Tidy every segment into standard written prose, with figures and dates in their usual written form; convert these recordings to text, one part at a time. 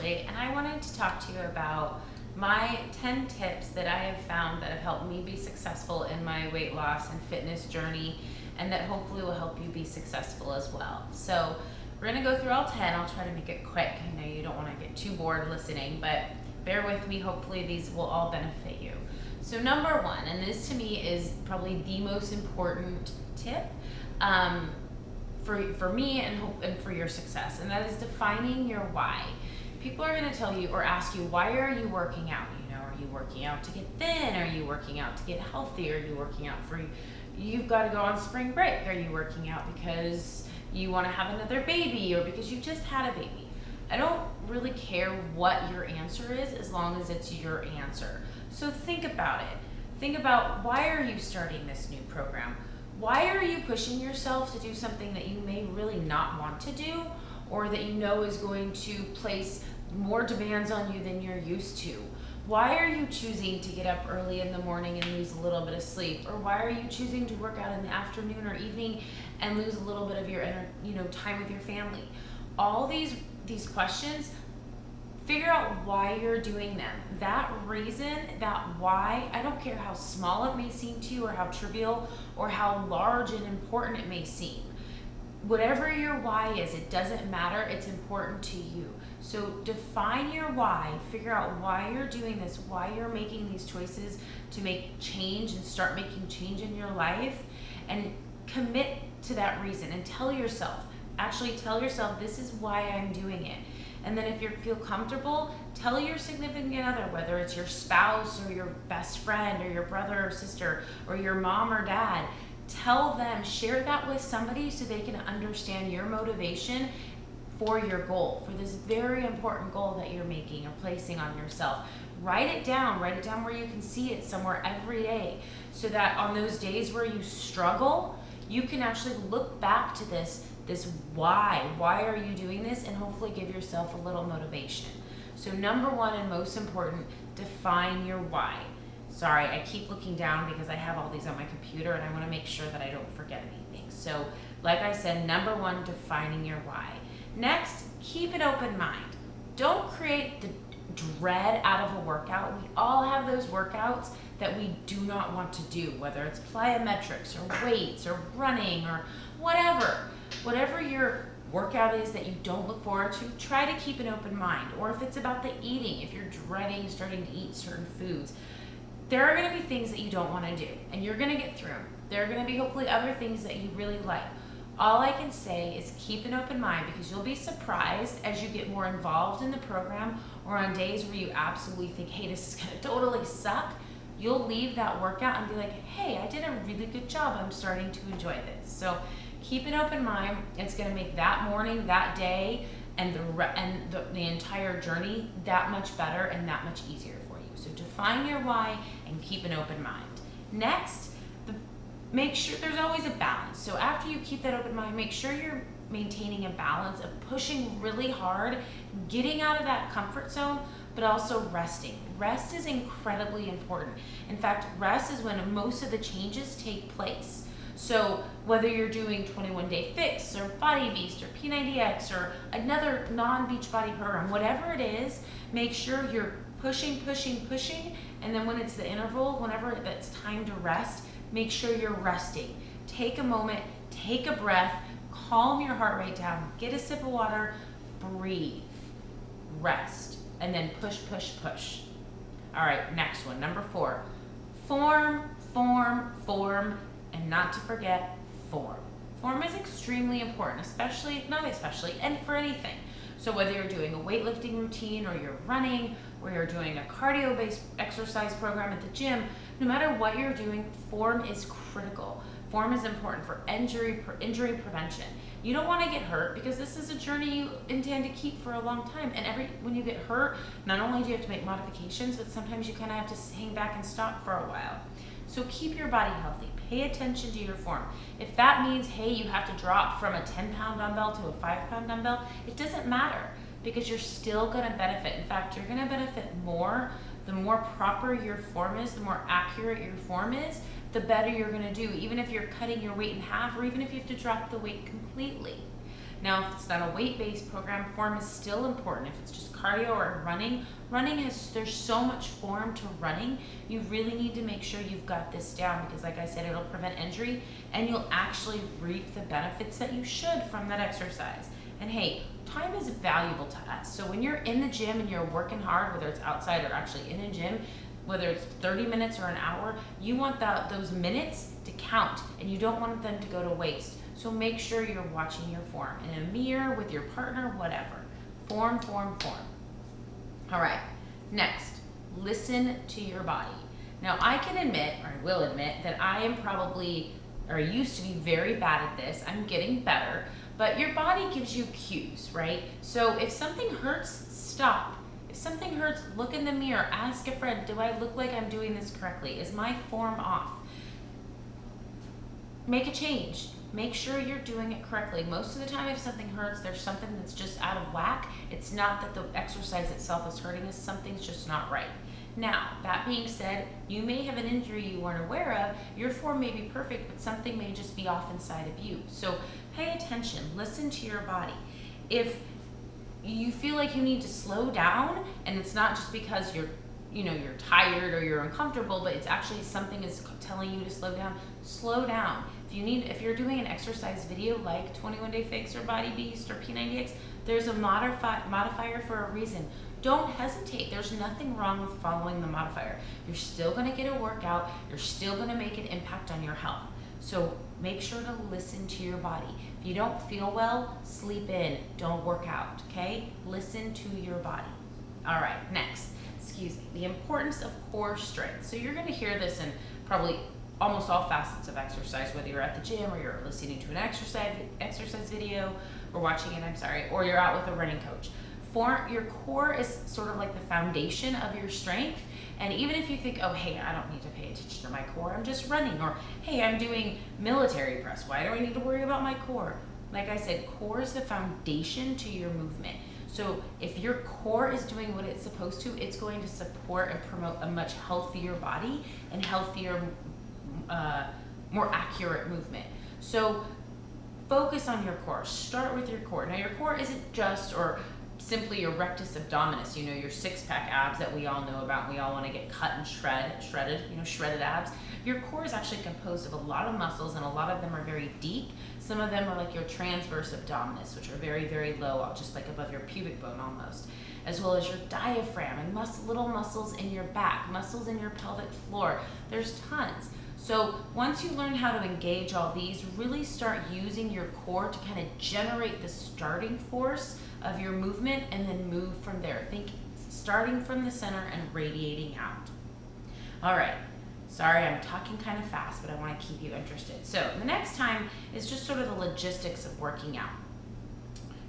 Ashley, and I wanted to talk to you about my 10 tips that I have found that have helped me be successful in my weight loss and fitness journey, and that hopefully will help you be successful as well. So we're gonna go through all 10. I'll try to make it quick. I know you don't wanna get too bored listening, but bear with me. Hopefully these will all benefit you. So number one, and this to me is probably the most important tip, for me and for your success, and that is defining your why. People are going to tell you or ask you, why are you working out? You know, are you working out to get thin? Are you working out to get healthy? Are you working out for you've got to go on spring break? Are you working out because you want to have another baby or because you just had a baby? I don't really care what your answer is as long as it's your answer. So think about it. Think about, why are you starting this new program? Why are you pushing yourself to do something that you may really not want to do, or that you know is going to place more demands on you than you're used to? Why are you choosing to get up early in the morning and lose a little bit of sleep? Or why are you choosing to work out in the afternoon or evening and lose a little bit of your time with your family? All these questions, figure out why you're doing them. That reason, that why, I don't care how small it may seem to you or how trivial or how large and important it may seem. Whatever your why is, it doesn't matter, it's important to you. So define your why, figure out why you're doing this, why you're making these choices to make change and start making change in your life, and commit to that reason and tell yourself, this is why I'm doing it. And then if you feel comfortable, tell your significant other, whether it's your spouse or your best friend or your brother or sister or your mom or dad, tell them, share that with somebody so they can understand your motivation for your goal, for this very important goal that you're making or placing on yourself. Write it down where you can see it somewhere every day, so that on those days where you struggle, you can actually look back to this why are you doing this, and hopefully give yourself a little motivation. So number one and most important, define your why. Sorry, I keep looking down because I have all these on my computer and I want to make sure that I don't forget anything. So like I said, number one, defining your why. Next, keep an open mind. Don't create the dread out of a workout. We all have those workouts that we do not want to do, whether it's plyometrics or weights or running or whatever. Whatever your workout is that you don't look forward to, try to keep an open mind. Or if it's about the eating, if you're dreading starting to eat certain foods, there are going to be things that you don't want to do, and you're going to get through them. There are going to be hopefully other things that you really like. All I can say is keep an open mind, because you'll be surprised as you get more involved in the program, or on days where you absolutely think, hey, this is going to totally suck. You'll leave that workout and be like, hey, I did a really good job. I'm starting to enjoy this. So keep an open mind. It's going to make that morning, that day, and the entire journey that much better and that much easier for you. So define your why and keep an open mind. Next, make sure there's always a balance. So after you keep that open mind, make sure you're maintaining a balance of pushing really hard, getting out of that comfort zone, but also resting. Rest is incredibly important. In fact, rest is when most of the changes take place. So whether you're doing 21-day fix or Body Beast or P90X or another non-Beachbody program, whatever it is, make sure you're pushing, and then when it's the interval, whenever it's time to rest, make sure you're resting. Take a moment, take a breath, calm your heart rate down, get a sip of water, breathe, rest, and then push. All right, next one, number 4. Form, and not to forget form. Form is extremely important, and for anything. So whether you're doing a weightlifting routine or you're running or you're doing a cardio-based exercise program at the gym, no matter what you're doing, form is critical. Form is important for injury prevention. You don't want to get hurt, because this is a journey you intend to keep for a long time. And when you get hurt, not only do you have to make modifications, but sometimes you kind of have to hang back and stop for a while. So keep your body healthy. Pay attention to your form. If that means, hey, you have to drop from a 10-pound dumbbell to a 5-pound dumbbell, it doesn't matter, because you're still going to benefit. In fact, you're going to benefit more. The more proper your form is, the more accurate your form is, the better you're going to do, even if you're cutting your weight in half, or even if you have to drop the weight completely. Now, if it's not a weight-based program, form is still important. If it's just cardio or running, there's so much form to running. You really need to make sure you've got this down because, like I said, it'll prevent injury and you'll actually reap the benefits that you should from that exercise. And hey, time is valuable to us. So when you're in the gym and you're working hard, whether it's outside or actually in a gym, whether it's 30 minutes or an hour, you want those minutes to count and you don't want them to go to waste. So make sure you're watching your form in a mirror, with your partner, whatever. Form, form, form. All right, next, listen to your body. Now I can admit, or I will admit, that I am probably, or used to be very bad at this. I'm getting better, but your body gives you cues, right? So if something hurts, stop. If something hurts, look in the mirror, ask a friend, do I look like I'm doing this correctly? Is my form off? Make a change. Make sure you're doing it correctly. Most of the time if something hurts, there's something that's just out of whack. It's not that the exercise itself is hurting us, something's just not right. Now, that being said, you may have an injury you weren't aware of. Your form may be perfect, but something may just be off inside of you. So pay attention, listen to your body. If you feel like you need to slow down, and it's not just because you're tired or you're uncomfortable, but it's actually something is telling you to slow down, slow down. If you're doing an exercise video like 21 Day Fix or Body Beast or P90X, there's a modifier for a reason. Don't hesitate. There's nothing wrong with following the modifier. You're still gonna get a workout. You're still gonna make an impact on your health. So make sure to listen to your body. If you don't feel well, sleep in. Don't work out, okay? Listen to your body. All right, next, the importance of core strength. So you're gonna hear this in probably almost all facets of exercise, whether you're at the gym or you're listening to an exercise video or watching it, or you're out with a running coach. Your core is sort of like the foundation of your strength. And even if you think, oh, hey, I don't need to pay attention to my core, I'm just running, or hey, I'm doing military press, why do I need to worry about my core? Like I said, core is the foundation to your movement. So if your core is doing what it's supposed to, it's going to support and promote a much healthier body and healthier, more accurate movement. So focus on your core. Start with your core. Now your core isn't just or simply your rectus abdominis, your six-pack abs that we all know about. We all want to get cut and shredded, shredded abs. Your core is actually composed of a lot of muscles, and a lot of them are very deep. Some of them are like your transverse abdominis, which are very, very low, just like above your pubic bone almost, as well as your diaphragm and little muscles in your back, muscles in your pelvic floor. There's tons. So once you learn how to engage all these, really start using your core to kind of generate the starting force of your movement and then move from there. Think starting from the center and radiating out. All right, sorry, I'm talking kind of fast, but I want to keep you interested. So the next time is just sort of the logistics of working out.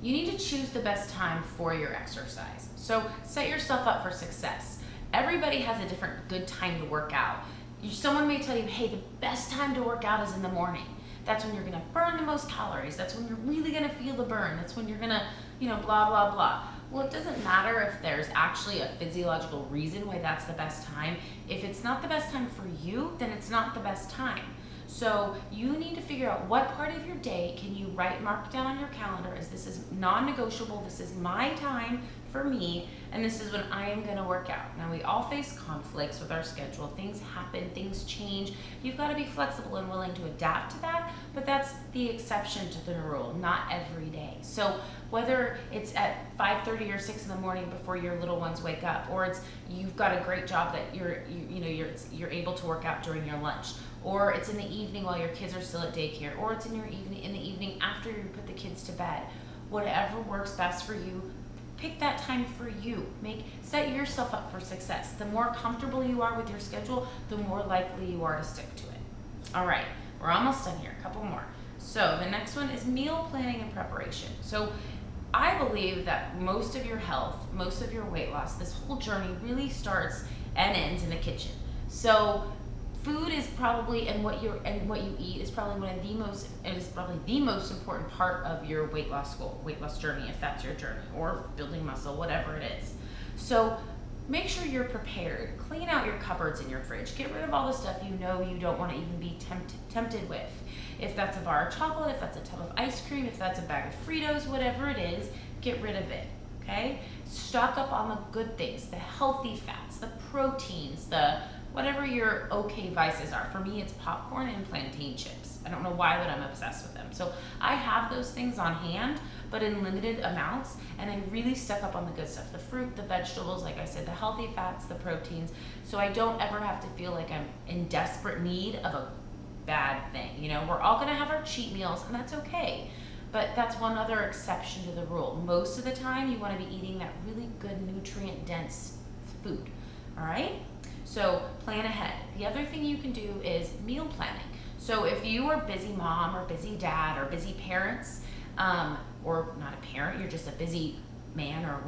You need to choose the best time for your exercise. So set yourself up for success. Everybody has a different good time to work out. Someone may tell you, hey, the best time to work out is in the morning. That's when you're gonna burn the most calories. That's when you're really gonna feel the burn. That's when you're gonna, blah, blah, blah. Well, it doesn't matter if there's actually a physiological reason why that's the best time. If it's not the best time for you, then it's not the best time. So you need to figure out what part of your day can you mark down on your calendar as this is non-negotiable, this is my time for me, and this is when I am gonna work out. Now we all face conflicts with our schedule. Things happen, things change. You've gotta be flexible and willing to adapt to that, but that's the exception to the rule, not every day. So whether it's at 5:30 or 6 in the morning before your little ones wake up, or it's you've got a great job that you're able to work out during your lunch, or it's in the evening while your kids are still at daycare, or it's in the evening after you put the kids to bed. Whatever works best for you, pick that time for you. Set yourself up for success. The more comfortable you are with your schedule, the more likely you are to stick to it. All right, we're almost done here, a couple more. So the next one is meal planning and preparation. So I believe that most of your health, most of your weight loss, this whole journey really starts and ends in the kitchen. So food is probably, and what you eat is probably the most important part of your weight loss goal, weight loss journey, if that's your journey, or building muscle, whatever it is. So make sure you're prepared. Clean out your cupboards in your fridge. Get rid of all the stuff you know you don't want to even be tempted with. If that's a bar of chocolate, if that's a tub of ice cream, if that's a bag of Fritos, whatever it is, get rid of it, okay? Stock up on the good things, the healthy fats, the proteins, the whatever your okay vices are. For me, it's popcorn and plantain chips. I don't know why, but I'm obsessed with them. So I have those things on hand, but in limited amounts, and I really stuck up on the good stuff, the fruit, the vegetables, like I said, the healthy fats, the proteins, so I don't ever have to feel like I'm in desperate need of a bad thing. You know, we're all gonna have our cheat meals, and that's okay. But that's one other exception to the rule. Most of the time, you wanna be eating that really good nutrient-dense food, all right? So plan ahead. The other thing you can do is meal planning. So if you are a busy mom or busy dad or busy parents, or not a parent, you're just a busy man or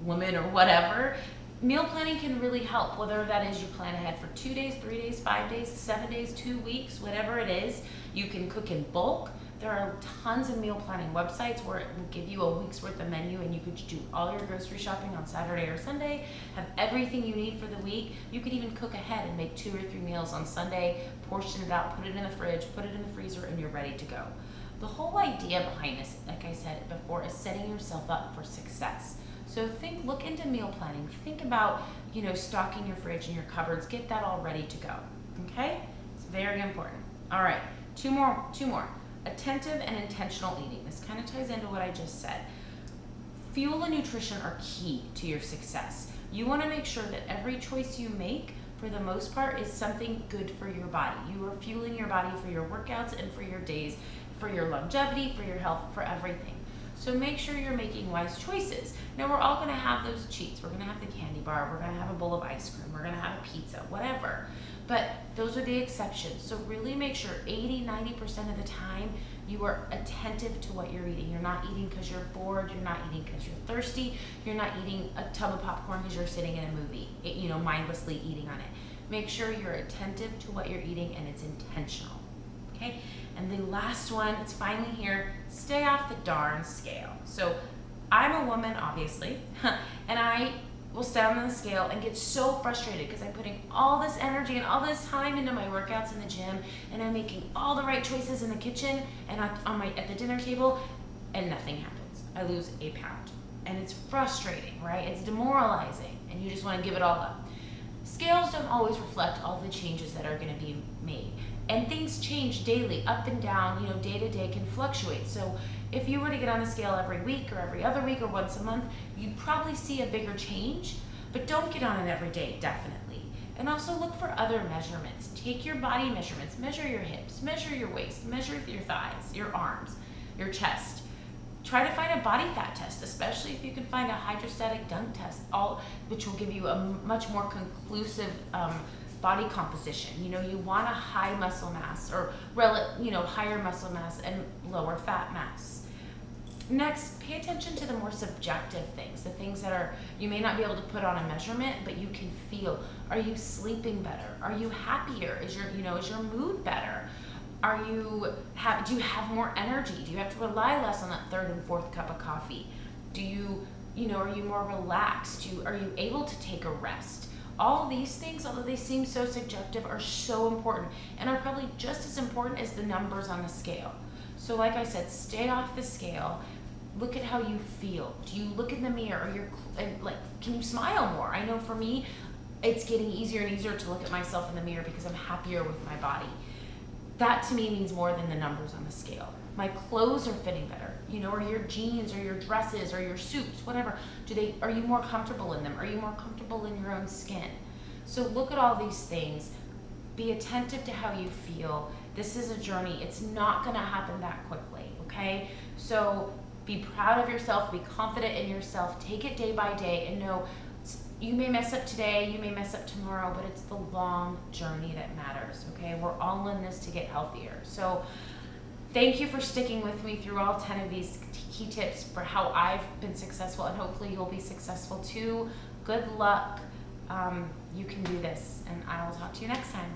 woman or whatever, meal planning can really help, whether that is you plan ahead for 2 days, 3 days, 5 days, 7 days, 2 weeks, whatever it is. You can cook in bulk. There are tons of meal planning websites where it will give you a week's worth of menu, and you could do all your grocery shopping on Saturday or Sunday, have everything you need for the week. You could even cook ahead and make 2 or 3 meals on Sunday, portion it out, put it in the fridge, put it in the freezer, and you're ready to go. The whole idea behind this, like I said before, is setting yourself up for success. So look into meal planning. Think about, stocking your fridge and your cupboards. Get that all ready to go, okay? It's very important. All right, two more. Attentive and intentional eating. This kind of ties into what I just said. Fuel and nutrition are key to your success. You want to make sure that every choice you make, for the most part, is something good for your body. You are fueling your body for your workouts and for your days, for your longevity, for your health, for everything. So make sure you're making wise choices. Now, we're all going to have those cheats. We're going to have the candy bar. We're going to have a bowl of ice cream. We're going to have a pizza, whatever. But those are the exceptions. So really make sure 80–90% of the time you are attentive to what you're eating. You're not eating because you're bored. You're not eating because you're thirsty. You're not eating a tub of popcorn because you're sitting in a movie, mindlessly eating on it. Make sure you're attentive to what you're eating and it's intentional, okay? And the last one, it's finally here, stay off the darn scale. So I'm a woman, obviously, and I will stand on the scale and get so frustrated because I'm putting all this energy and all this time into my workouts in the gym, and I'm making all the right choices in the kitchen and at the dinner table, and nothing happens. I lose a pound, and it's frustrating, right? It's demoralizing, and you just want to give it all up. Scales don't always reflect all the changes that are going to be made, and things change daily, up and down. Day to day can fluctuate. So if you were to get on the scale every week or every other week or once a month, you'd probably see a bigger change, but don't get on it every day, definitely. And also look for other measurements. Take your body measurements, measure your hips, measure your waist, measure your thighs, your arms, your chest. Try to find a body fat test, especially if you can find a hydrostatic dunk test, which will give you a much more conclusive body composition. You want a high muscle mass or higher muscle mass and lower fat mass. Next, pay attention to the more subjective things, the things that you may not be able to put on a measurement, but you can feel. Are you sleeping better? Are you happier? Is your mood better? Do you have more energy? Do you have to rely less on that 3rd and 4th cup of coffee? Are you more relaxed? Are you able to take a rest? All of these things, although they seem so subjective, are so important and are probably just as important as the numbers on the scale. So like I said, stay off the scale. Look at how you feel. Do you look in the mirror? Can you smile more? I know for me, it's getting easier and easier to look at myself in the mirror because I'm happier with my body. That to me means more than the numbers on the scale. My clothes are fitting better, or your jeans or your dresses or your suits, whatever. Are you more comfortable in them? Are you more comfortable in your own skin? So look at all these things. Be attentive to how you feel. This is a journey. It's not gonna happen that quickly, okay? So be proud of yourself, be confident in yourself, take it day by day, and know you may mess up today, you may mess up tomorrow, but it's the long journey that matters, okay? We're all in this to get healthier. So thank you for sticking with me through all 10 of these key tips for how I've been successful, and hopefully you'll be successful too. Good luck. You can do this, and I will talk to you next time.